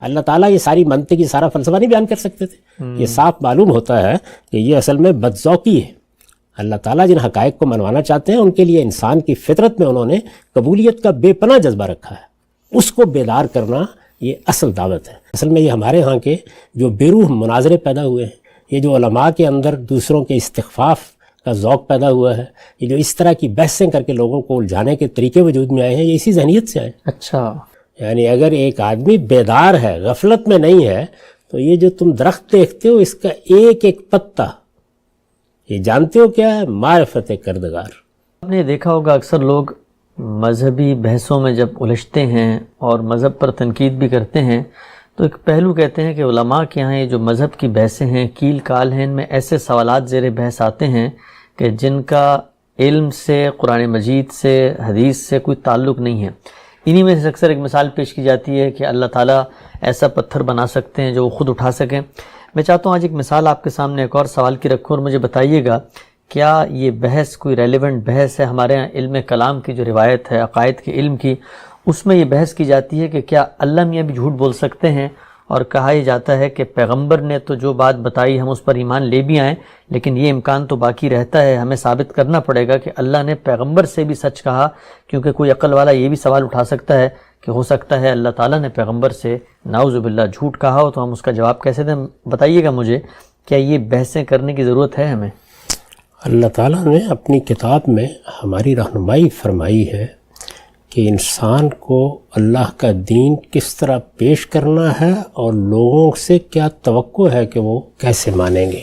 اللہ تعالیٰ یہ ساری منطق، یہ سارا فلسفہ نہیں بیان کر سکتے تھے؟ یہ صاف معلوم ہوتا ہے کہ یہ اصل میں بدذوقی ہے۔ اللہ تعالیٰ جن حقائق کو منوانا چاہتے ہیں ان کے لیے انسان کی فطرت میں انہوں نے قبولیت کا بے پناہ جذبہ رکھا ہے، اس کو بیدار کرنا یہ اصل دعوت ہے۔ اصل میں یہ ہمارے ہاں کے جو بے روح مناظرے پیدا ہوئے ہیں، یہ جو علماء کے اندر دوسروں کے استخفاف کا ذوق پیدا ہوا ہے، یہ جو اس طرح کی بحثیں کر کے لوگوں کو الجھانے کے طریقے وجود میں آئے ہیں، یہ اسی ذہنیت سے آئے۔ اچھا، یعنی اگر ایک آدمی بیدار ہے، غفلت میں نہیں ہے، تو یہ جو تم درخت دیکھتے ہو اس کا ایک ایک پتا، یہ جانتے ہو کیا ہے؟ معرفت کردگار۔ آپ نے دیکھا ہوگا اکثر لوگ مذہبی بحثوں میں جب الجھتے ہیں اور مذہب پر تنقید بھی کرتے ہیں تو ایک پہلو کہتے ہیں کہ علماء کے یہاں یہ جو مذہب کی بحثیں ہیں، کیل کال ہیں، ان میں ایسے سوالات زیر بحث آتے ہیں کہ جن کا علم سے، قرآن مجید سے، حدیث سے کوئی تعلق نہیں ہے۔ انہی میں سے اکثر ایک مثال پیش کی جاتی ہے کہ اللہ تعالیٰ ایسا پتھر بنا سکتے ہیں جو وہ خود اٹھا سکیں۔ میں چاہتا ہوں آج ایک مثال آپ کے سامنے ایک اور سوال کی رکھوں اور مجھے بتائیے گا کیا یہ بحث کوئی ریلیونٹ بحث ہے؟ ہمارے یہاں علم کلام کی جو روایت ہے، عقائد کے علم کی، اس میں یہ بحث کی جاتی ہے کہ کیا اللہ میاں بھی جھوٹ بول سکتے ہیں؟ اور کہا یہ جاتا ہے کہ پیغمبر نے تو جو بات بتائی ہم اس پر ایمان لے بھی آئیں، لیکن یہ امکان تو باقی رہتا ہے، ہمیں ثابت کرنا پڑے گا کہ اللہ نے پیغمبر سے بھی سچ کہا، کیونکہ کوئی عقل والا یہ بھی سوال اٹھا سکتا ہے کہ ہو سکتا ہے اللہ تعالیٰ نے پیغمبر سے نعوذ باللہ جھوٹ کہا ہو، تو ہم اس کا جواب کیسے دیں؟ بتائیے گا مجھے، کیا یہ بحثیں کرنے کی ضرورت ہے ہمیں؟ اللہ تعالیٰ نے اپنی کتاب میں ہماری رہنمائی فرمائی ہے کہ انسان کو اللہ کا دین کس طرح پیش کرنا ہے اور لوگوں سے کیا توقع ہے کہ وہ کیسے مانیں گے۔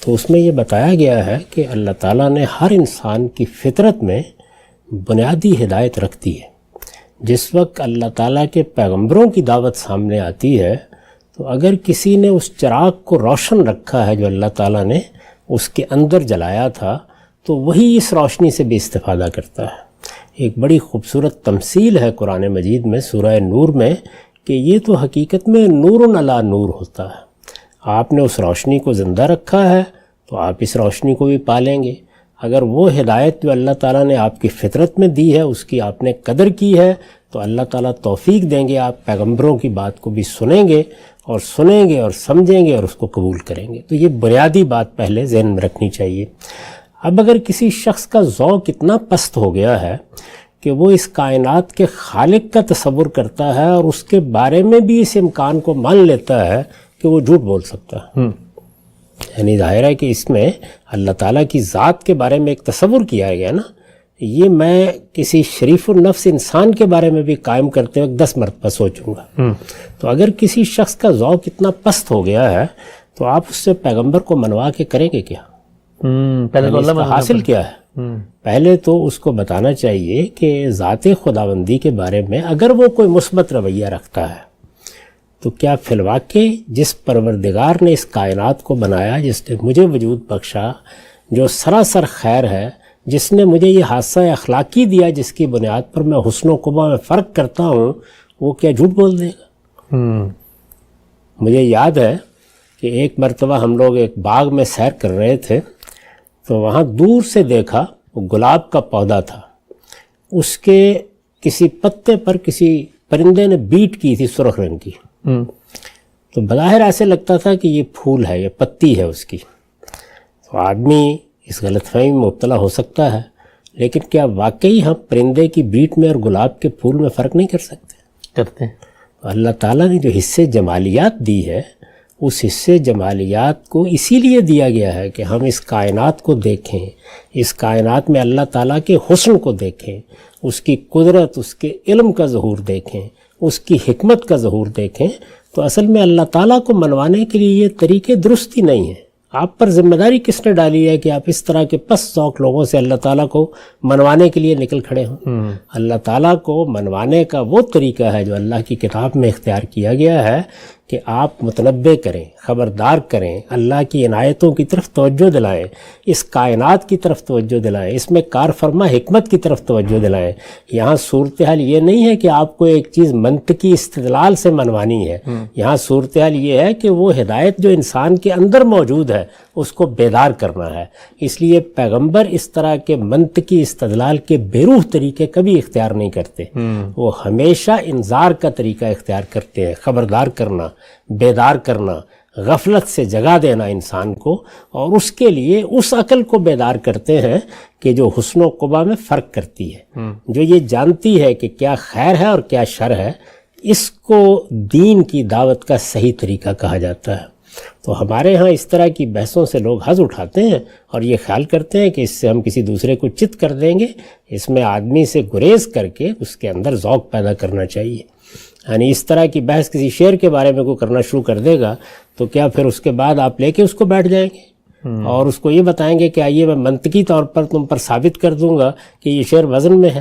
تو اس میں یہ بتایا گیا ہے کہ اللہ تعالیٰ نے ہر انسان کی فطرت میں بنیادی ہدایت رکھ دی ہے۔ جس وقت اللہ تعالیٰ کے پیغمبروں کی دعوت سامنے آتی ہے تو اگر کسی نے اس چراغ کو روشن رکھا ہے جو اللہ تعالیٰ نے اس کے اندر جلایا تھا، تو وہی اس روشنی سے بھی استفادہ کرتا ہے۔ ایک بڑی خوبصورت تمثیل ہے قرآن مجید میں سورہ نور میں کہ یہ تو حقیقت میں نور علی نور ہوتا ہے۔ آپ نے اس روشنی کو زندہ رکھا ہے تو آپ اس روشنی کو بھی پالیں گے۔ اگر وہ ہدایت جو اللہ تعالیٰ نے آپ کی فطرت میں دی ہے اس کی آپ نے قدر کی ہے تو اللہ تعالیٰ توفیق دیں گے، آپ پیغمبروں کی بات کو بھی سنیں گے اور سمجھیں گے اور اس کو قبول کریں گے۔ تو یہ بنیادی بات پہلے ذہن میں رکھنی چاہیے۔ اب اگر کسی شخص کا ذوق اتنا پست ہو گیا ہے کہ وہ اس کائنات کے خالق کا تصور کرتا ہے اور اس کے بارے میں بھی اس امکان کو مان لیتا ہے کہ وہ جھوٹ بول سکتا ہے، یعنی ظاہر ہے کہ اس میں اللہ تعالیٰ کی ذات کے بارے میں ایک تصور کیا گیا نا، یہ میں کسی شریف النفس انسان کے بارے میں بھی قائم کرتے وقت 10 مرتبہ سوچوں گا۔ تو اگر کسی شخص کا ذوق اتنا پست ہو گیا ہے تو آپ اس سے پیغمبر کو منوا کے کریں گے کیا؟ پہلے تو اللہ حاصل کیا ہے؟ پہلے تو اس کو بتانا چاہیے کہ ذات خداوندی کے بارے میں اگر وہ کوئی مثبت رویہ رکھتا ہے تو کیا فی الواقع جس پروردگار نے اس کائنات کو بنایا، جس نے مجھے وجود بخشا، جو سراسر خیر ہے، جس نے مجھے یہ حادثہ اخلاقی دیا جس کی بنیاد پر میں حسن و قبح میں فرق کرتا ہوں، وہ کیا جھوٹ بول دے گا؟ مجھے یاد ہے کہ ایک مرتبہ ہم لوگ ایک باغ میں سیر کر رہے تھے تو وہاں دور سے دیکھا وہ گلاب کا پودا تھا، اس کے کسی پتے پر کسی پرندے نے بیٹ کی تھی سرخ رنگ کی، تو بظاہر ایسے لگتا تھا کہ یہ پھول ہے، یہ پتی ہے اس کی۔ تو آدمی اس غلط فہمی میں مبتلا ہو سکتا ہے، لیکن کیا واقعی ہم پرندے کی بیٹ میں اور گلاب کے پھول میں فرق نہیں کر سکتے؟ کرتے ہیں۔ اللہ تعالیٰ نے جو حصے جمالیات دی ہے، اس حصے جمالیات کو اسی لیے دیا گیا ہے کہ ہم اس کائنات کو دیکھیں، اس کائنات میں اللہ تعالیٰ کے حسن کو دیکھیں، اس کی قدرت، اس کے علم کا ظہور دیکھیں، اس کی حکمت کا ظہور دیکھیں۔ تو اصل میں اللہ تعالیٰ کو منوانے کے لیے یہ طریقے درست ہی نہیں ہیں۔ آپ پر ذمہ داری کس نے ڈالی ہے کہ آپ اس طرح کے پست ذوق لوگوں سے اللہ تعالیٰ کو منوانے کے لیے نکل کھڑے ہوں؟ اللہ تعالیٰ کو منوانے کا وہ طریقہ ہے جو اللہ کی کتاب میں اختیار کیا گیا ہے کہ آپ متنبع کریں، خبردار کریں، اللہ کی عنایتوں کی طرف توجہ دلائیں، اس کائنات کی طرف توجہ دلائیں، اس میں کار فرما حکمت کی طرف توجہ دلائیں۔ یہاں صورتحال یہ نہیں ہے کہ آپ کو ایک چیز منطقی استدلال سے منوانی ہے، یہاں صورتحال یہ ہے کہ وہ ہدایت جو انسان کے اندر موجود ہے اس کو بیدار کرنا ہے۔ اس لیے پیغمبر اس طرح کے منطقی استدلال کے بے روح طریقے کبھی اختیار نہیں کرتے، وہ ہمیشہ انذار کا طریقہ اختیار کرتے ہیں، خبردار کرنا، بیدار کرنا، غفلت سے جگا دینا انسان کو، اور اس کے لیے اس عقل کو بیدار کرتے ہیں کہ جو حسن و قبح میں فرق کرتی ہے، جو یہ جانتی ہے کہ کیا خیر ہے اور کیا شر ہے۔ اس کو دین کی دعوت کا صحیح طریقہ کہا جاتا ہے۔ تو ہمارے ہاں اس طرح کی بحثوں سے لوگ حظ اٹھاتے ہیں اور یہ خیال کرتے ہیں کہ اس سے ہم کسی دوسرے کو چت کر دیں گے۔ اس میں آدمی سے گریز کر کے اس کے اندر ذوق پیدا کرنا چاہیے۔ یعنی اس طرح کی بحث کسی شعر کے بارے میں کوئی کرنا شروع کر دے گا تو کیا پھر اس کے بعد آپ لے کے اس کو بیٹھ جائیں گے اور اس کو یہ بتائیں گے کہ آئیے میں منطقی طور پر تم پر ثابت کر دوں گا کہ یہ شعر وزن میں ہے؟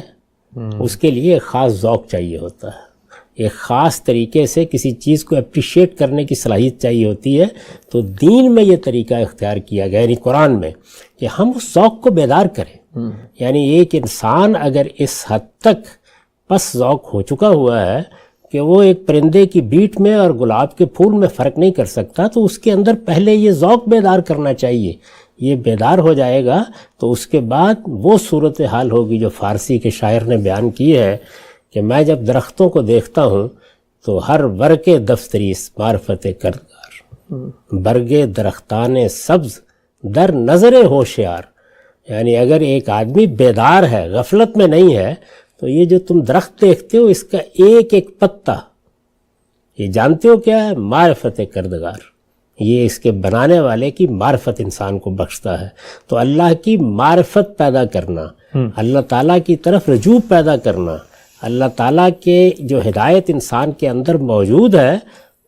اس کے لیے ایک خاص ذوق چاہیے ہوتا ہے، ایک خاص طریقے سے کسی چیز کو اپریشیٹ کرنے کی صلاحیت چاہیے ہوتی ہے۔ تو دین میں یہ طریقہ اختیار کیا گیا، یعنی قرآن میں، کہ ہم اس ذوق کو بیدار کریں۔ یعنی ایک انسان اگر اس حد تک پس ذوق ہو چکا ہوا ہے کہ وہ ایک پرندے کی بیٹ میں اور گلاب کے پھول میں فرق نہیں کر سکتا، تو اس کے اندر پہلے یہ ذوق بیدار کرنا چاہیے۔ یہ بیدار ہو جائے گا تو اس کے بعد وہ صورتحال ہوگی جو فارسی کے شاعر نے بیان کی ہے کہ میں جب درختوں کو دیکھتا ہوں تو ہر ورق دفتریس معرفت کردگار، برگ درختان سبز در نظر ہوشیار۔ یعنی اگر ایک آدمی بیدار ہے، غفلت میں نہیں ہے، تو یہ جو تم درخت دیکھتے ہو اس کا ایک ایک پتا، یہ جانتے ہو کیا ہے؟ معرفت کردگار۔ یہ اس کے بنانے والے کی معرفت انسان کو بخشتا ہے۔ تو اللہ کی معرفت پیدا کرنا، اللہ تعالیٰ کی طرف رجوع پیدا کرنا، اللہ تعالیٰ کے جو ہدایت انسان کے اندر موجود ہے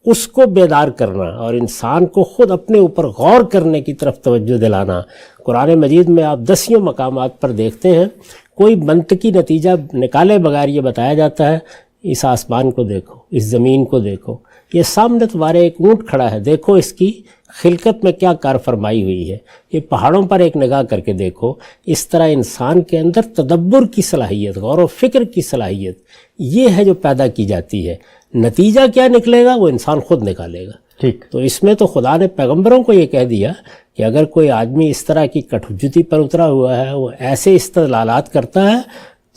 اس کو بیدار کرنا اور انسان کو خود اپنے اوپر غور کرنے کی طرف توجہ دلانا۔ قرآن مجید میں آپ دسیوں مقامات پر دیکھتے ہیں کوئی منطقی نتیجہ نکالے بغیر یہ بتایا جاتا ہے اس آسمان کو دیکھو، اس زمین کو دیکھو، یہ سامنے تمہارے ایک اونٹ کھڑا ہے، دیکھو اس کی خلقت میں کیا کار فرمائی ہوئی ہے، یہ پہاڑوں پر ایک نگاہ کر کے دیکھو۔ اس طرح انسان کے اندر تدبر کی صلاحیت، غور و فکر کی صلاحیت، یہ ہے جو پیدا کی جاتی ہے۔ نتیجہ کیا نکلے گا وہ انسان خود نکالے گا۔ ٹھیک، تو اس میں تو خدا نے پیغمبروں کو یہ کہہ دیا کہ اگر کوئی آدمی اس طرح کی کٹھجتی پر اترا ہوا ہے، وہ ایسے استدلالات کرتا ہے،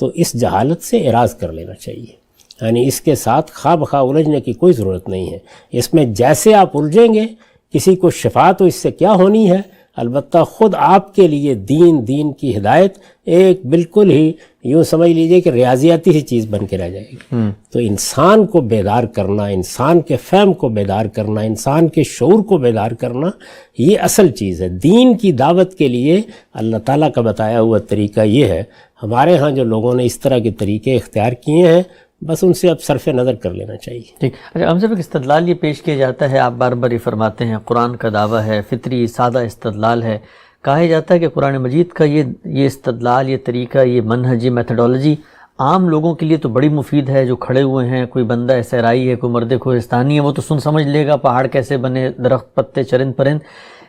تو اس جہالت سے اعراض کر لینا چاہیے۔ یعنی اس کے ساتھ خواہ بخواہ الجھنے کی کوئی ضرورت نہیں ہے۔ اس میں جیسے آپ الجھیں گے، کسی کو شفا تو اس سے کیا ہونی ہے، البتہ خود آپ کے لیے دین کی ہدایت ایک بالکل ہی یوں سمجھ لیجئے کہ ریاضیاتی سی چیز بن کے رہ جائے گی۔ تو انسان کو بیدار کرنا، انسان کے فہم کو بیدار کرنا، انسان کے شعور کو بیدار کرنا، یہ اصل چیز ہے۔ دین کی دعوت کے لیے اللہ تعالیٰ کا بتایا ہوا طریقہ یہ ہے۔ ہمارے ہاں جو لوگوں نے اس طرح کے طریقے اختیار کیے ہیں، بس ان سے اب صرف نظر کر لینا چاہیے۔ ٹھیک، اچھا ہم سے ایک استدلال یہ پیش کیا جاتا ہے، آپ بار بار یہ فرماتے ہیں قرآن کا دعویٰ ہے، فطری سادہ استدلال ہے۔ کہا جاتا ہے کہ قرآن مجید کا یہ استدلال، یہ طریقہ، یہ منہج، یہ میتھڈولوجی عام لوگوں کے لیے تو بڑی مفید ہے، جو کھڑے ہوئے ہیں، کوئی بندہ صحرائی ہے، کوئی مرد کوہستانی ہے، وہ تو سمجھ لے گا پہاڑ کیسے بنے، درخت، پتے، چرند پرند۔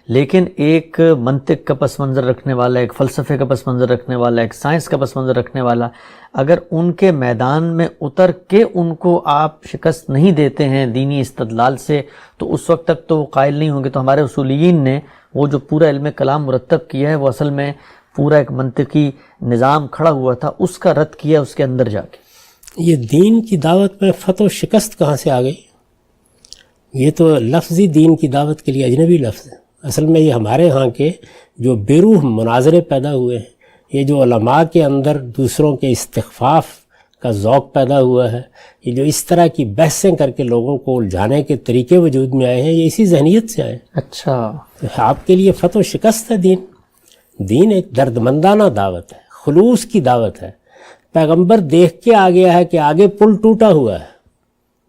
لیکن ایک منطق کا پس منظر رکھنے والا، ایک فلسفے کا پس منظر رکھنے والا، ایک سائنس کا پس منظر رکھنے والا، اگر ان کے میدان میں اتر کے ان کو آپ شکست نہیں دیتے ہیں دینی استدلال سے، تو اس وقت تک تو وہ قائل نہیں ہوں گے۔ تو ہمارے اصولیین نے وہ جو پورا علم کلام مرتب کیا ہے، وہ اصل میں پورا ایک منطقی نظام کھڑا ہوا تھا، اس کا رد کیا اس کے اندر جا کے۔ یہ دین کی دعوت میں فتح و شکست کہاں سے آ گئی؟ یہ تو لفظی دین کی دعوت کے لیے اجنبی لفظ ہے۔ اصل میں یہ ہمارے ہاں کے جو بے روح مناظرے پیدا ہوئے ہیں، یہ جو علماء کے اندر دوسروں کے استخفاف کا ذوق پیدا ہوا ہے، یہ جو اس طرح کی بحثیں کر کے لوگوں کو الجھانے کے طریقے وجود میں آئے ہیں، یہ اسی ذہنیت سے آئے۔ اچھا، آپ کے لیے فتح و شکست ہے دین ایک دردمندانہ دعوت ہے، خلوص کی دعوت ہے۔ پیغمبر دیکھ کے آ گیا ہے کہ آگے پل ٹوٹا ہوا ہے،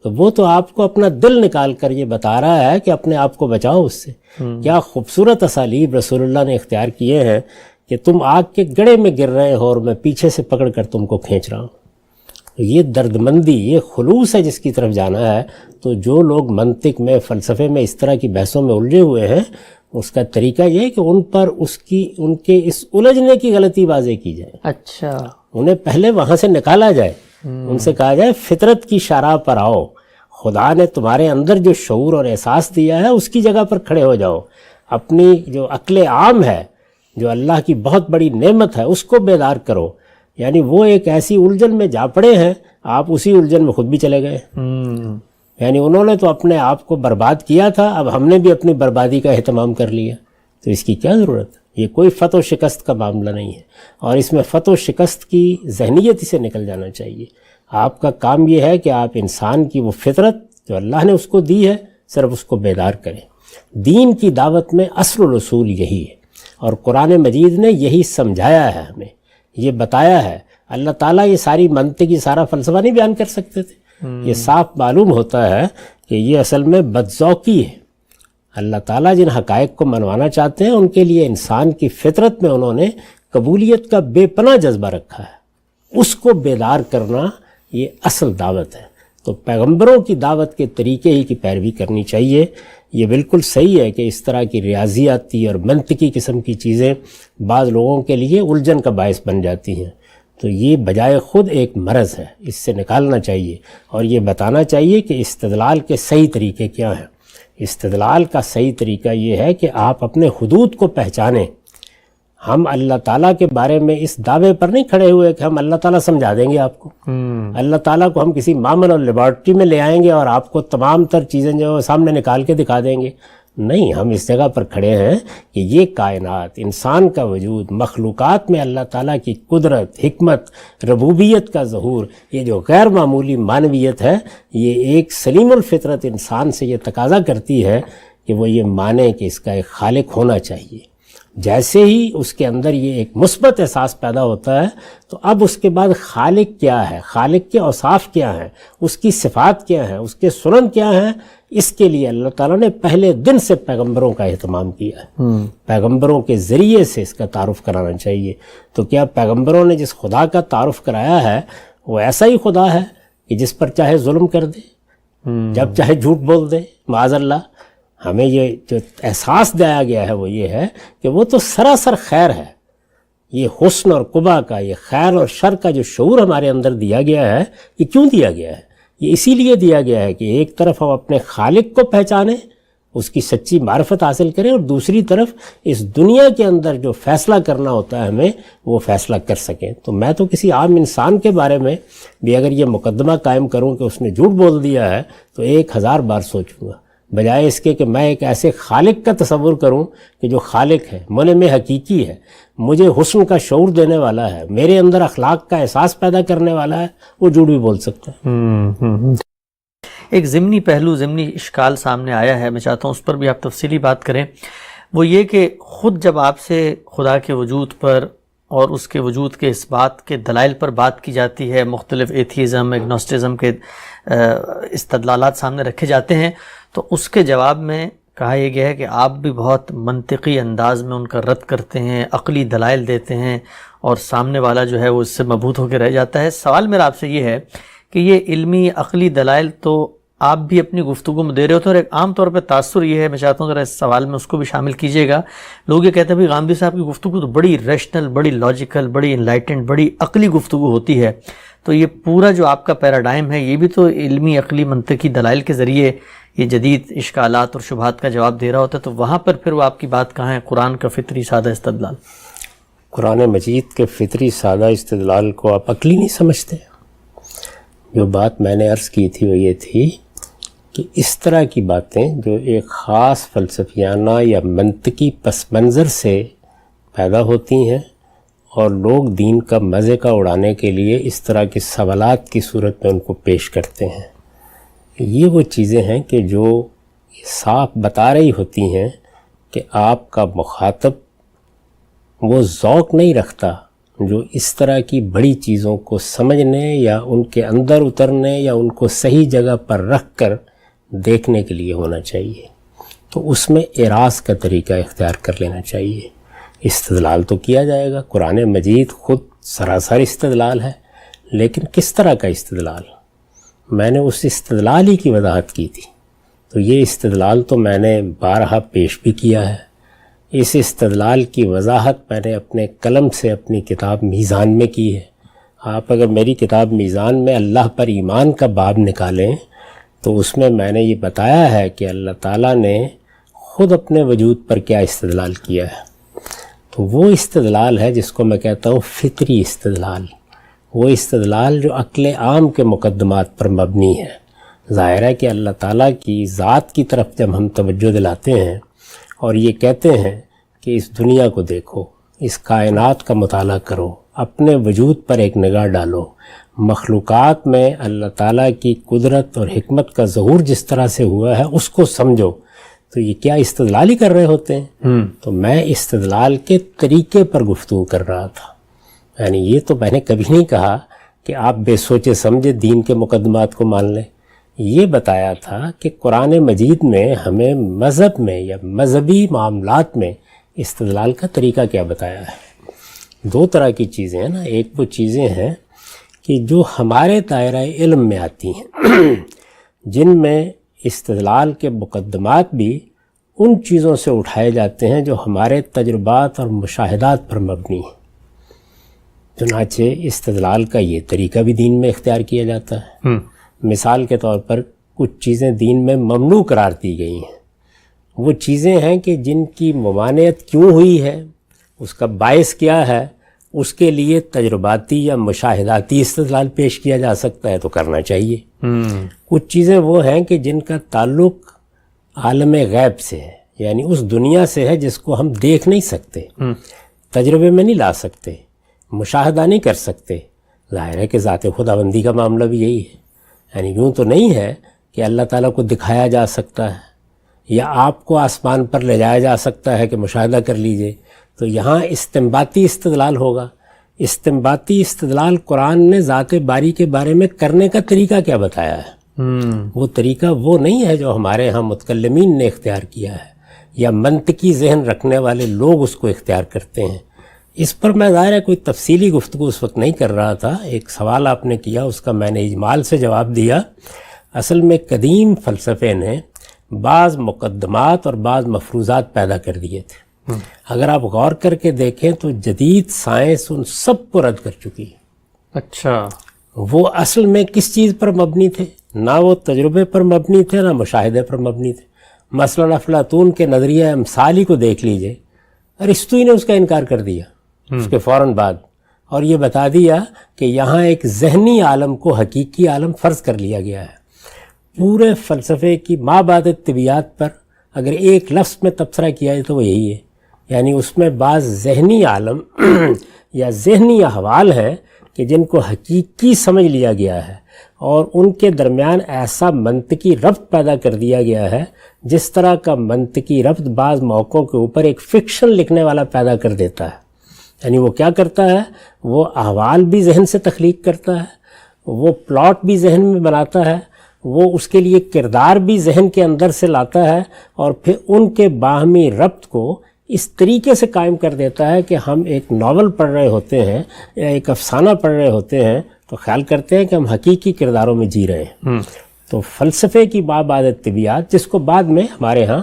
تو وہ تو آپ کو اپنا دل نکال کر یہ بتا رہا ہے کہ اپنے آپ کو بچاؤ اس سے۔ کیا خوبصورت اسالیب رسول اللہ نے اختیار کیے ہیں کہ تم آگ کے گڑھے میں گر رہے ہو اور میں پیچھے سے پکڑ کر تم کو کھینچ رہا ہوں۔ یہ دردمندی، یہ خلوص ہے جس کی طرف جانا ہے. تو جو لوگ منطق میں، فلسفے میں اس طرح کی بحثوں میں الجھے ہوئے ہیں، اس کا طریقہ یہ ہے کہ ان پر ان کے اس الجھنے کی غلطی واضح کی جائے. اچھا، انہیں پہلے وہاں سے نکالا جائے. ان سے کہا جائے فطرت کی شرح پر آؤ، خدا نے تمہارے اندر جو شعور اور احساس دیا ہے اس کی جگہ پر کھڑے ہو جاؤ. اپنی جو عقل عام ہے، جو اللہ کی بہت بڑی نعمت ہے، اس کو بیدار کرو. یعنی وہ ایک ایسی الجھن میں جا پڑے ہیں، آپ اسی الجھن میں خود بھی چلے گئے. یعنی انہوں نے تو اپنے آپ کو برباد کیا تھا، اب ہم نے بھی اپنی بربادی کا اہتمام کر لیا. تو اس کی کیا ضرورت؟ یہ کوئی فتح و شکست کا معاملہ نہیں ہے، اور اس میں فتح و شکست کی ذہنیت سے نکل جانا چاہیے. آپ کا کام یہ ہے کہ آپ انسان کی وہ فطرت جو اللہ نے اس کو دی ہے، صرف اس کو بیدار کریں. دین کی دعوت میں اصل الاصول یہی ہے، اور قرآن مجید نے یہی سمجھایا ہے، ہمیں یہ بتایا ہے. اللہ تعالیٰ یہ ساری منطقی، سارا فلسفہ نہیں بیان کر سکتے تھے. یہ صاف معلوم ہوتا ہے کہ یہ اصل میں بدذوقی ہے. اللہ تعالیٰ جن حقائق کو منوانا چاہتے ہیں، ان کے لیے انسان کی فطرت میں انہوں نے قبولیت کا بے پناہ جذبہ رکھا ہے. اس کو بیدار کرنا یہ اصل دعوت ہے. تو پیغمبروں کی دعوت کے طریقے ہی کی پیروی کرنی چاہیے. یہ بالکل صحیح ہے کہ اس طرح کی ریاضیاتی اور منطقی قسم کی چیزیں بعض لوگوں کے لیے الجھن کا باعث بن جاتی ہیں. تو یہ بجائے خود ایک مرض ہے، اس سے نکالنا چاہیے، اور یہ بتانا چاہیے کہ استدلال کے صحیح طریقے کیا ہیں. استدلال کا صحیح طریقہ یہ ہے کہ آپ اپنے حدود کو پہچانیں. ہم اللہ تعالیٰ کے بارے میں اس دعوے پر نہیں کھڑے ہوئے کہ ہم اللہ تعالیٰ سمجھا دیں گے آپ کو. اللہ تعالیٰ کو ہم کسی معمل اور لیبارٹری میں لے آئیں گے اور آپ کو تمام تر چیزیں جو سامنے نکال کے دکھا دیں گے. نہیں، ہم اس جگہ پر کھڑے ہیں کہ یہ کائنات، انسان کا وجود، مخلوقات میں اللہ تعالیٰ کی قدرت، حکمت، ربوبیت کا ظہور، یہ جو غیر معمولی معنویت ہے، یہ ایک سلیم الفطرت انسان سے یہ تقاضا کرتی ہے کہ وہ یہ مانے کہ اس کا ایک خالق ہونا چاہیے. جیسے ہی اس کے اندر یہ ایک مثبت احساس پیدا ہوتا ہے، تو اب اس کے بعد خالق کیا ہے، خالق کے اوصاف کیا ہیں، اس کی صفات کیا ہیں، اس کے سنن کیا ہیں، اس کے لیے اللہ تعالیٰ نے پہلے دن سے پیغمبروں کا اہتمام کیا ہے. پیغمبروں کے ذریعے سے اس کا تعارف کرانا چاہیے. تو کیا پیغمبروں نے جس خدا کا تعارف کرایا ہے وہ ایسا ہی خدا ہے کہ جس پر چاہے ظلم کر دے، جب چاہے جھوٹ بول دے؟ معاذ اللہ. ہمیں یہ جو احساس دیا گیا ہے وہ یہ ہے کہ وہ تو سراسر خیر ہے. یہ حسن اور قبح کا، یہ خیر اور شر کا جو شعور ہمارے اندر دیا گیا ہے، یہ کیوں دیا گیا ہے؟ یہ اسی لیے دیا گیا ہے کہ ایک طرف ہم اپنے خالق کو پہچانیں، اس کی سچی معرفت حاصل کریں، اور دوسری طرف اس دنیا کے اندر جو فیصلہ کرنا ہوتا ہے ہمیں، وہ فیصلہ کر سکیں. تو میں تو کسی عام انسان کے بارے میں بھی اگر یہ مقدمہ قائم کروں کہ اس نے جھوٹ بول دیا ہے، تو 1000 بار سوچوں گا، بجائے اس کے کہ میں ایک ایسے خالق کا تصور کروں کہ جو خالق ہے، منعم حقیقی ہے، مجھے حسن کا شعور دینے والا ہے، میرے اندر اخلاق کا احساس پیدا کرنے والا ہے. وہ جھوٹ بھی بول سکتا ہے. ایک ضمنی پہلو، ضمنی اشکال سامنے آیا ہے، میں چاہتا ہوں اس پر بھی آپ تفصیلی بات کریں. وہ یہ کہ خود جب آپ سے خدا کے وجود پر اور اس کے وجود کے اس بات کے دلائل پر بات کی جاتی ہے، مختلف ایتھیزم، اگنوسٹزم کے استدلالات سامنے رکھے جاتے ہیں، تو اس کے جواب میں کہا یہ گیا ہے کہ آپ بھی بہت منطقی انداز میں ان کا رد کرتے ہیں، عقلی دلائل دیتے ہیں، اور سامنے والا جو ہے وہ اس سے مبہوت ہو کے رہ جاتا ہے. سوال میرا آپ سے یہ ہے کہ یہ علمی عقلی دلائل تو آپ بھی اپنی گفتگو میں دے رہے ہوتے ہیں، اور ایک عام طور پہ تاثر یہ ہے، میں چاہتا ہوں ذرا اس سوال میں اس کو بھی شامل کیجیے گا. لوگ یہ کہتے ہیں بھائی غامدی صاحب کی گفتگو تو بڑی ریشنل، بڑی لاجیکل، بڑی انلائٹنڈ، بڑی عقلی گفتگو ہوتی ہے. تو یہ پورا جو آپ کا پیراڈائم ہے، یہ بھی تو علمی، عقلی، منطقی دلائل کے ذریعے یہ جدید اشکالات اور شبہات کا جواب دے رہا ہوتا ہے. تو وہاں پر پھر وہ آپ کی بات کہاں ہے، قرآن کا فطری سادہ استدلال؟ قرآن مجید کے فطری سادہ استدلال کو آپ عقلی نہیں سمجھتے؟ جو بات میں نے عرض کی تھی وہ یہ تھی کہ اس طرح کی باتیں جو ایک خاص فلسفیانہ یا منطقی پس منظر سے پیدا ہوتی ہیں، اور لوگ دین کا مزے کا اڑانے کے لیے اس طرح کے سوالات کی صورت میں ان کو پیش کرتے ہیں، یہ وہ چیزیں ہیں کہ جو صاف بتا رہی ہوتی ہیں کہ آپ کا مخاطب وہ ذوق نہیں رکھتا جو اس طرح کی بڑی چیزوں کو سمجھنے یا ان کے اندر اترنے یا ان کو صحیح جگہ پر رکھ کر دیکھنے کے لیے ہونا چاہیے. تو اس میں اعراض کا طریقہ اختیار کر لینا چاہیے. استدلال تو کیا جائے گا، قرآن مجید خود سراسر استدلال ہے، لیکن کس طرح کا استدلال؟ میں نے اس استدلال ہی کی وضاحت کی تھی. تو یہ استدلال تو میں نے بارہا پیش بھی کیا ہے. اس استدلال کی وضاحت میں نے اپنے قلم سے اپنی کتاب میزان میں کی ہے. آپ اگر میری کتاب میزان میں اللہ پر ایمان کا باب نکالیں تو اس میں نے یہ بتایا ہے کہ اللہ تعالیٰ نے خود اپنے وجود پر کیا استدلال کیا ہے. تو وہ استدلال ہے جس کو میں کہتا ہوں فطری استدلال. وہ استدلال جو عقل عام کے مقدمات پر مبنی ہے. ظاہر ہے کہ اللہ تعالیٰ کی ذات کی طرف جب ہم توجہ دلاتے ہیں اور یہ کہتے ہیں کہ اس دنیا کو دیکھو، اس کائنات کا مطالعہ کرو، اپنے وجود پر ایک نگاہ ڈالو، مخلوقات میں اللہ تعالیٰ کی قدرت اور حکمت کا ظہور جس طرح سے ہوا ہے اس کو سمجھو، تو یہ کیا استدلال ہی کر رہے ہوتے ہیں؟ تو میں استدلال کے طریقے پر گفتگو کر رہا تھا. یعنی یہ تو میں نے کبھی نہیں کہا کہ آپ بے سوچے سمجھے دین کے مقدمات کو مان لیں. یہ بتایا تھا کہ قرآن مجید میں ہمیں مذہب میں یا مذہبی معاملات میں استدلال کا طریقہ کیا بتایا ہے. دو طرح کی چیزیں ہیں نا. ایک وہ چیزیں ہیں کہ جو ہمارے دائرہ علم میں آتی ہیں جن میں استدلال کے مقدمات بھی ان چیزوں سے اٹھائے جاتے ہیں جو ہمارے تجربات اور مشاہدات پر مبنی ہیں. چنانچہ استدلال کا یہ طریقہ بھی دین میں اختیار کیا جاتا ہے. مثال کے طور پر کچھ چیزیں دین میں ممنوع قرار دی گئی ہیں. وہ چیزیں ہیں کہ جن کی ممانعت کیوں ہوئی ہے، اس کا باعث کیا ہے، اس کے لیے تجرباتی یا مشاہداتی استدلال پیش کیا جا سکتا ہے تو کرنا چاہیے. کچھ چیزیں وہ ہیں کہ جن کا تعلق عالم غیب سے ہے، یعنی اس دنیا سے ہے جس کو ہم دیکھ نہیں سکتے، تجربے میں نہیں لا سکتے، مشاہدہ نہیں کر سکتے. ظاہر ہے کہ ذات خداوندی کا معاملہ بھی یہی ہے. یعنی یوں تو نہیں ہے کہ اللہ تعالیٰ کو دکھایا جا سکتا ہے یا آپ کو آسمان پر لے جایا جا سکتا ہے کہ مشاہدہ کر لیجئے. تو یہاں استنباطی استدلال ہوگا. استنباطی استدلال قرآن نے ذات باری کے بارے میں کرنے کا طریقہ کیا بتایا ہے. وہ طریقہ وہ نہیں ہے جو ہمارے ہاں متکلمین نے اختیار کیا ہے یا منطقی ذہن رکھنے والے لوگ اس کو اختیار کرتے ہیں. اس پر میں ظاہر ہے کوئی تفصیلی گفتگو اس وقت نہیں کر رہا تھا. ایک سوال آپ نے کیا، اس کا میں نے اجمال سے جواب دیا. اصل میں قدیم فلسفے نے بعض مقدمات اور بعض مفروضات پیدا کر دیے تھے. اگر آپ غور کر کے دیکھیں تو جدید سائنس ان سب کو رد کر چکی ہے. اچھا، وہ اصل میں کس چیز پر مبنی تھے؟ نہ وہ تجربے پر مبنی تھے نہ مشاہدے پر مبنی تھے. مثلا افلاطون کے نظریہ امثالی کو دیکھ لیجئے، ارسطو نے اس کا انکار کر دیا اس کے فوراً بعد، اور یہ بتا دیا کہ یہاں ایک ذہنی عالم کو حقیقی عالم فرض کر لیا گیا ہے. پورے فلسفے کی ما بعد طبیعت پر اگر ایک لفظ میں تبصرہ کیا جائے تو وہ یہی ہے. یعنی اس میں بعض ذہنی عالم یا ذہنی احوال ہیں کہ جن کو حقیقی سمجھ لیا گیا ہے اور ان کے درمیان ایسا منطقی ربط پیدا کر دیا گیا ہے جس طرح کا منطقی ربط بعض موقعوں کے اوپر ایک فکشن لکھنے والا پیدا کر دیتا ہے. یعنی وہ کیا کرتا ہے، وہ احوال بھی ذہن سے تخلیق کرتا ہے، وہ پلاٹ بھی ذہن میں بناتا ہے، وہ اس کے لیے کردار بھی ذہن کے اندر سے لاتا ہے، اور پھر ان کے باہمی ربط کو اس طریقے سے قائم کر دیتا ہے کہ ہم ایک ناول پڑھ رہے ہوتے ہیں یا ایک افسانہ پڑھ رہے ہوتے ہیں تو خیال کرتے ہیں کہ ہم حقیقی کرداروں میں جی رہے ہیں. تو فلسفے کی بعد طبیعت، جس کو بعد میں ہمارے ہاں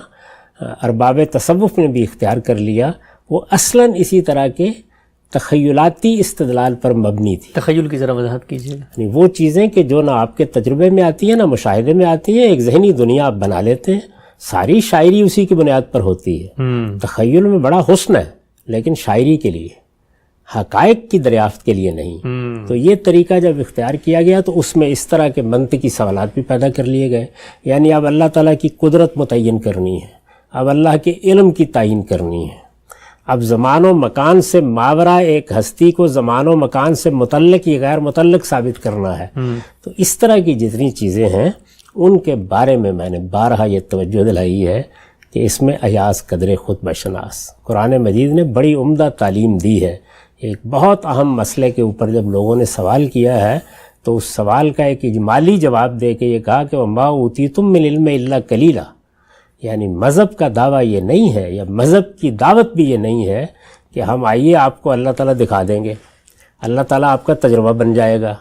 ارباب تصوف نے بھی اختیار کر لیا، وہ اصلاً اسی طرح کے تخیلاتی استدلال پر مبنی تھی. تخیل کی ذرا وضاحت کیجیے. یعنی وہ چیزیں کہ جو نہ آپ کے تجربے میں آتی ہیں نہ مشاہدے میں آتی ہیں، ایک ذہنی دنیا آپ بنا لیتے ہیں. ساری شاعری اسی کی بنیاد پر ہوتی ہے. تخیل میں بڑا حسن ہے لیکن شاعری کے لیے، حقائق کی دریافت کے لیے نہیں. تو یہ طریقہ جب اختیار کیا گیا تو اس میں اس طرح کے منطقی سوالات بھی پیدا کر لیے گئے. یعنی اب اللہ تعالیٰ کی قدرت متعین کرنی ہے، اب اللہ کے علم کی تعین کرنی ہے، اب زمان و مکان سے ماورا ایک ہستی کو زمان و مکان سے متعلق یا غیر متعلق ثابت کرنا ہے. تو اس طرح کی جتنی چیزیں ہیں ان کے بارے میں نے بارہا یہ توجہ دلائی ہے کہ اس میں ایاز قدر خود بشناس. قرآن مجید نے بڑی عمدہ تعلیم دی ہے. ایک بہت اہم مسئلے کے اوپر جب لوگوں نے سوال کیا ہے تو اس سوال کا ایک اجمالی جواب دے کے یہ کہا کہ وَمَا أُوتِيتُم مِّنَ الْعِلْمِ إِلَّا قَلِيلًا. یعنی مذہب کا دعویٰ یہ نہیں ہے یا مذہب کی دعوت بھی یہ نہیں ہے کہ ہم آئیے آپ کو اللہ تعالیٰ دکھا دیں گے، اللہ تعالیٰ آپ کا تجربہ بن جائے گا،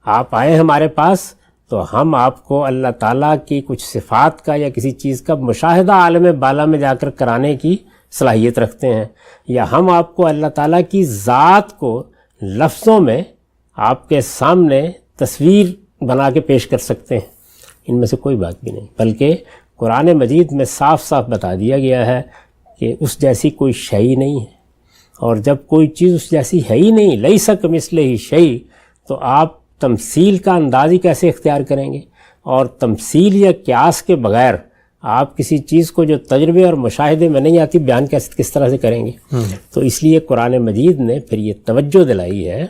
آپ آئے ہمارے پاس تو ہم آپ کو اللہ تعالیٰ کی کچھ صفات کا یا کسی چیز کا مشاہدہ عالم بالا میں جا کر کرانے کی صلاحیت رکھتے ہیں، یا ہم آپ کو اللہ تعالیٰ کی ذات کو لفظوں میں آپ کے سامنے تصویر بنا کے پیش کر سکتے ہیں۔ ان میں سے کوئی بات بھی نہیں، بلکہ قرآن مجید میں صاف صاف بتا دیا گیا ہے کہ اس جیسی کوئی شے نہیں ہے، اور جب کوئی چیز اس جیسی ہے ہی نہیں، لیس کمثلہ شیء، تو آپ تمثیل کا انداز ہی کیسے اختیار کریں گے؟ اور تمثیل یا قیاس کے بغیر آپ کسی چیز کو جو تجربے اور مشاہدے میں نہیں آتی بیان کس طرح سے کریں گے؟ تو اس لیے قرآن مجید نے پھر یہ توجہ دلائی ہے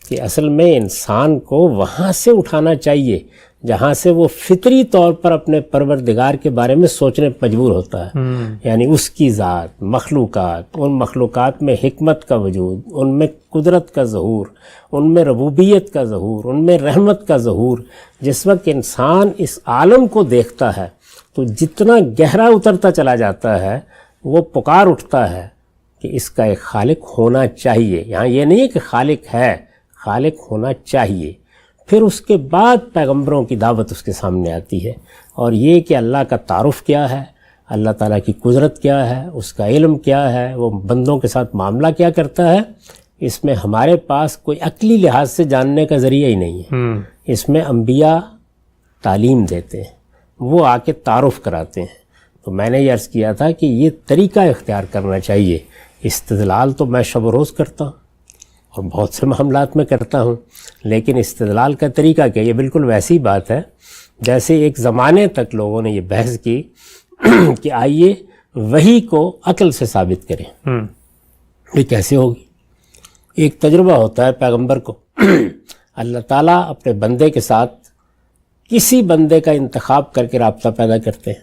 کہ اصل میں انسان کو وہاں سے اٹھانا چاہیے جہاں سے وہ فطری طور پر اپنے پروردگار کے بارے میں سوچنے مجبور ہوتا ہے، یعنی اس کی ذات، مخلوقات، ان مخلوقات میں حکمت کا وجود، ان میں قدرت کا ظہور، ان میں ربوبیت کا ظہور، ان میں رحمت کا ظہور۔ جس وقت انسان اس عالم کو دیکھتا ہے تو جتنا گہرا اترتا چلا جاتا ہے وہ پکار اٹھتا ہے کہ اس کا ایک خالق ہونا چاہیے۔ یہاں یہ نہیں ہے کہ خالق ہے، خالق ہونا چاہیے۔ پھر اس کے بعد پیغمبروں کی دعوت اس کے سامنے آتی ہے، اور یہ کہ اللہ کا تعارف کیا ہے، اللہ تعالیٰ کی قدرت کیا ہے، اس کا علم کیا ہے، وہ بندوں کے ساتھ معاملہ کیا کرتا ہے، اس میں ہمارے پاس کوئی عقلی لحاظ سے جاننے کا ذریعہ ہی نہیں ہے۔ اس میں انبیاء تعلیم دیتے ہیں، وہ آ کے تعارف کراتے ہیں۔ تو میں نے یہ عرض کیا تھا کہ یہ طریقہ اختیار کرنا چاہیے۔ استدلال تو میں شب و روز کرتا ہوں اور بہت سے معاملات میں کرتا ہوں، لیکن استدلال کا طریقہ کیا؟ یہ بالکل ویسی بات ہے جیسے ایک زمانے تک لوگوں نے یہ بحث کی کہ آئیے وحی کو عقل سے ثابت کریں۔ یہ کیسے ہوگی؟ ایک تجربہ ہوتا ہے پیغمبر کو، اللہ تعالیٰ اپنے بندے کے ساتھ کسی بندے کا انتخاب کر کے رابطہ پیدا کرتے ہیں۔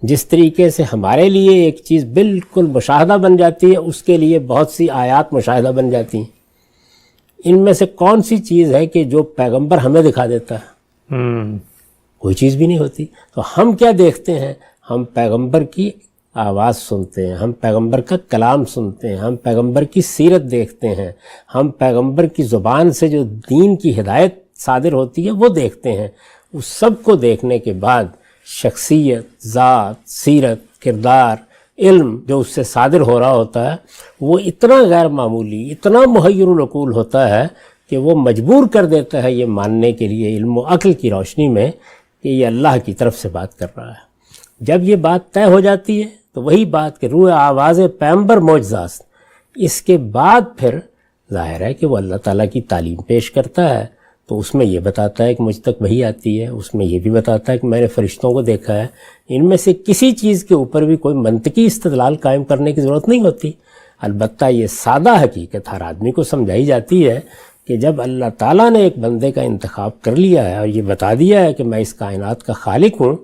جس طریقے سے ہمارے لیے ایک چیز بالکل مشاہدہ بن جاتی ہے، اس کے لیے بہت سی آیات مشاہدہ بن جاتی ہیں۔ ان میں سے کون سی چیز ہے کہ جو پیغمبر ہمیں دکھا دیتا ہے؟ کوئی چیز بھی نہیں ہوتی۔ تو ہم کیا دیکھتے ہیں؟ ہم پیغمبر کی آواز سنتے ہیں، ہم پیغمبر کا کلام سنتے ہیں، ہم پیغمبر کی سیرت دیکھتے ہیں، ہم پیغمبر کی زبان سے جو دین کی ہدایت صادر ہوتی ہے وہ دیکھتے ہیں۔ اس سب کو دیکھنے کے بعد شخصیت، ذات، سیرت، کردار، علم جو اس سے صادر ہو رہا ہوتا ہے وہ اتنا غیر معمولی، اتنا محیر العقول ہوتا ہے کہ وہ مجبور کر دیتا ہے یہ ماننے کے لیے علم و عقل کی روشنی میں کہ یہ اللہ کی طرف سے بات کر رہا ہے۔ جب یہ بات طے ہو جاتی ہے تو وہی بات کہ روح آواز پیغمبر معجزاست، اس کے بعد پھر ظاہر ہے کہ وہ اللہ تعالیٰ کی تعلیم پیش کرتا ہے، تو اس میں یہ بتاتا ہے کہ مجھ تک وحی آتی ہے، اس میں یہ بھی بتاتا ہے کہ میں نے فرشتوں کو دیکھا ہے۔ ان میں سے کسی چیز کے اوپر بھی کوئی منطقی استدلال قائم کرنے کی ضرورت نہیں ہوتی۔ البتہ یہ سادہ حقیقت ہر آدمی کو سمجھائی جاتی ہے کہ جب اللہ تعالیٰ نے ایک بندے کا انتخاب کر لیا ہے اور یہ بتا دیا ہے کہ میں اس کائنات کا خالق ہوں،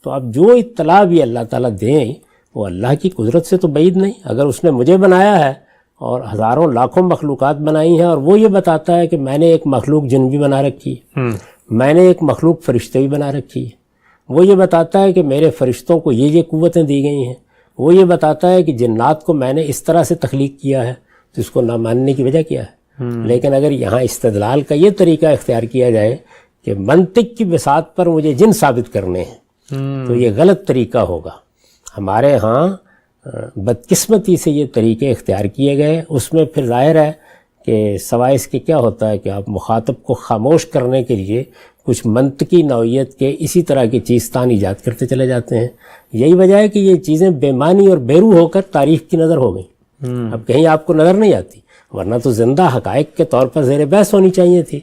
تو اب جو اطلاع بھی اللہ تعالیٰ دیں وہ اللہ کی قدرت سے تو بعید نہیں۔ اگر اس نے مجھے بنایا ہے اور ہزاروں لاکھوں مخلوقات بنائی ہیں اور وہ یہ بتاتا ہے کہ میں نے ایک مخلوق جن بھی بنا رکھی ہے، میں نے ایک مخلوق فرشتے بھی بنا رکھی ہے، وہ یہ بتاتا ہے کہ میرے فرشتوں کو یہ قوتیں دی گئی ہیں، وہ یہ بتاتا ہے کہ جنات کو میں نے اس طرح سے تخلیق کیا ہے، تو اس کو نہ ماننے کی وجہ کیا ہے؟ لیکن اگر یہاں استدلال کا یہ طریقہ اختیار کیا جائے کہ منطق کی بساط پر مجھے جن ثابت کرنے ہیں، تو یہ غلط طریقہ ہوگا۔ ہمارے ہاں بدقسمتی سے یہ طریقے اختیار کیے گئے، اس میں پھر ظاہر ہے کہ سوائے اس کے کیا ہوتا ہے کہ آپ مخاطب کو خاموش کرنے کے لیے کچھ منطقی نوعیت کے اسی طرح کی چیزتان ایجاد کرتے چلے جاتے ہیں۔ یہی وجہ ہے کہ یہ چیزیں بے معنی اور بے روح ہو کر تاریخ کی نظر ہو گئیں، اب کہیں آپ کو نظر نہیں آتی، ورنہ تو زندہ حقائق کے طور پر زیر بحث ہونی چاہیے تھی۔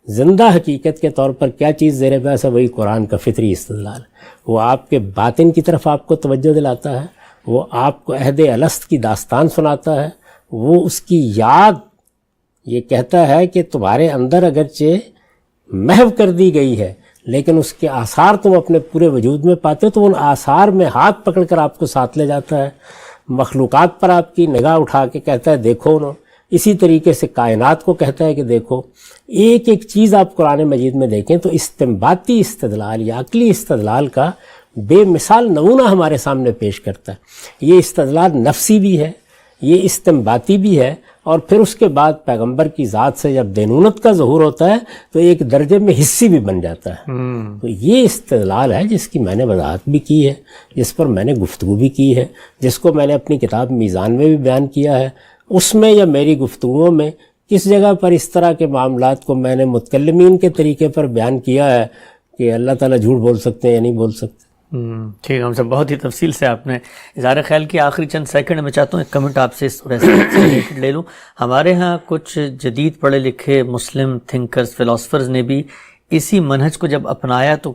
زندہ حقیقت کے طور پر کیا چیز زیر بحث ہے؟ وہی قرآن کا فطری استدلال، وہ آپ کے باطن کی طرف آپ کو توجہ دلاتا ہے، وہ آپ کو عہد الست کی داستان سناتا ہے، وہ اس کی یاد یہ کہتا ہے کہ تمہارے اندر اگرچہ محو کر دی گئی ہے لیکن اس کے آثار تم اپنے پورے وجود میں پاتے ہو، تو ان آثار میں ہاتھ پکڑ کر آپ کو ساتھ لے جاتا ہے، مخلوقات پر آپ کی نگاہ اٹھا کے کہتا ہے دیکھو انہوں، اسی طریقے سے کائنات کو کہتا ہے کہ دیکھو۔ ایک ایک چیز آپ قرآن مجید میں دیکھیں تو استنباطی استدلال یا عقلی استدلال کا بے مثال نمونہ ہمارے سامنے پیش کرتا ہے۔ یہ استدلال نفسی بھی ہے، یہ استنباطی بھی ہے، اور پھر اس کے بعد پیغمبر کی ذات سے جب دینونت کا ظہور ہوتا ہے تو ایک درجے میں حصی بھی بن جاتا ہے۔ تو یہ استدلال ہے جس کی میں نے وضاحت بھی کی ہے، جس پر میں نے گفتگو بھی کی ہے، جس کو میں نے اپنی کتاب میزان میں بھی بیان کیا ہے۔ اس میں یا میری گفتگوؤں میں کس جگہ پر اس طرح کے معاملات کو میں نے متکلمین کے طریقے پر بیان کیا ہے کہ اللہ تعالیٰ جھوٹ بول سکتے ہیں یا نہیں بول سکتے؟ ٹھیک ہے، ہم سب بہت ہی تفصیل سے آپ نے اظہار خیال کی۔ آخری چند سیکنڈ میں چاہتا ہوں ایک کمنٹ آپ سے اس سے لے لوں۔ ہمارے ہاں کچھ جدید پڑھے لکھے مسلم تھنکرز، فلاسفرز نے بھی اسی منہج کو جب اپنایا تو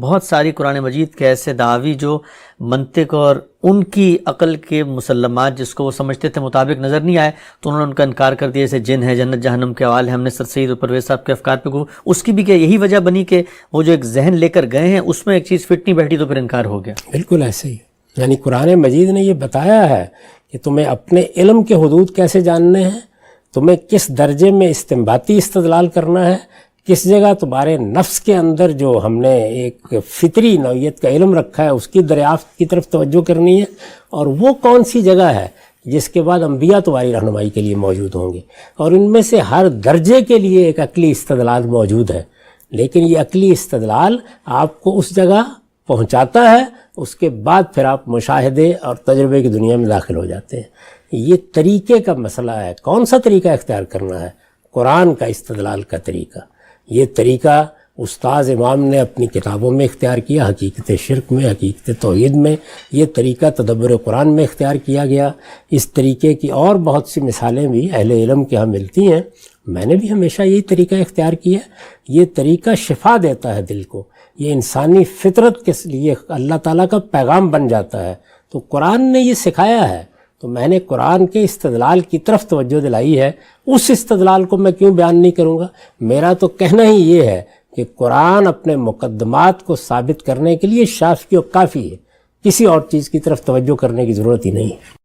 بہت ساری قرآن مجید کے ایسے دعوی جو منطق اور ان کی عقل کے مسلمات جس کو وہ سمجھتے تھے مطابق نظر نہیں آئے تو انہوں نے ان کا انکار کر دیا، جیسے جن ہے، جنت جہنم کے حوالے ہم نے سر سید اور پرویز صاحب کے افکار پہ اس کی بھی کیا یہی وجہ بنی کہ وہ جو ایک ذہن لے کر گئے ہیں اس میں ایک چیز فٹ نہیں بیٹھی تو پھر انکار ہو گیا؟ بالکل ایسے ہی، یعنی قرآن مجید نے یہ بتایا ہے کہ تمہیں اپنے علم کے حدود کیسے جاننے ہیں، تمہیں کس درجے میں استنباطی استدلال کرنا ہے، کس جگہ تمہارے نفس کے اندر جو ہم نے ایک فطری نوعیت کا علم رکھا ہے اس کی دریافت کی طرف توجہ کرنی ہے، اور وہ کون سی جگہ ہے جس کے بعد انبیاء تمہاری رہنمائی کے لیے موجود ہوں گے، اور ان میں سے ہر درجے کے لیے ایک عقلی استدلال موجود ہے، لیکن یہ عقلی استدلال آپ کو اس جگہ پہنچاتا ہے، اس کے بعد پھر آپ مشاہدے اور تجربے کی دنیا میں داخل ہو جاتے ہیں۔ یہ طریقے کا مسئلہ ہے، کون سا طریقہ اختیار کرنا ہے؟ قرآن کا استدلال کا طریقہ۔ یہ طریقہ استاذ امام نے اپنی کتابوں میں اختیار کیا، حقیقت شرک میں، حقیقت توحید میں، یہ طریقہ تدبر قرآن میں اختیار کیا گیا۔ اس طریقے کی اور بہت سی مثالیں بھی اہل علم کے ہاں ملتی ہیں، میں نے بھی ہمیشہ یہی طریقہ اختیار کیا۔ یہ طریقہ شفا دیتا ہے دل کو، یہ انسانی فطرت کے لیے اللہ تعالیٰ کا پیغام بن جاتا ہے، تو قرآن نے یہ سکھایا ہے، تو میں نے قرآن کے استدلال کی طرف توجہ دلائی ہے۔ اس استدلال کو میں کیوں بیان نہیں کروں گا؟ میرا تو کہنا ہی یہ ہے کہ قرآن اپنے مقدمات کو ثابت کرنے کے لیے شافی و کافی ہے، کسی اور چیز کی طرف توجہ کرنے کی ضرورت ہی نہیں ہے۔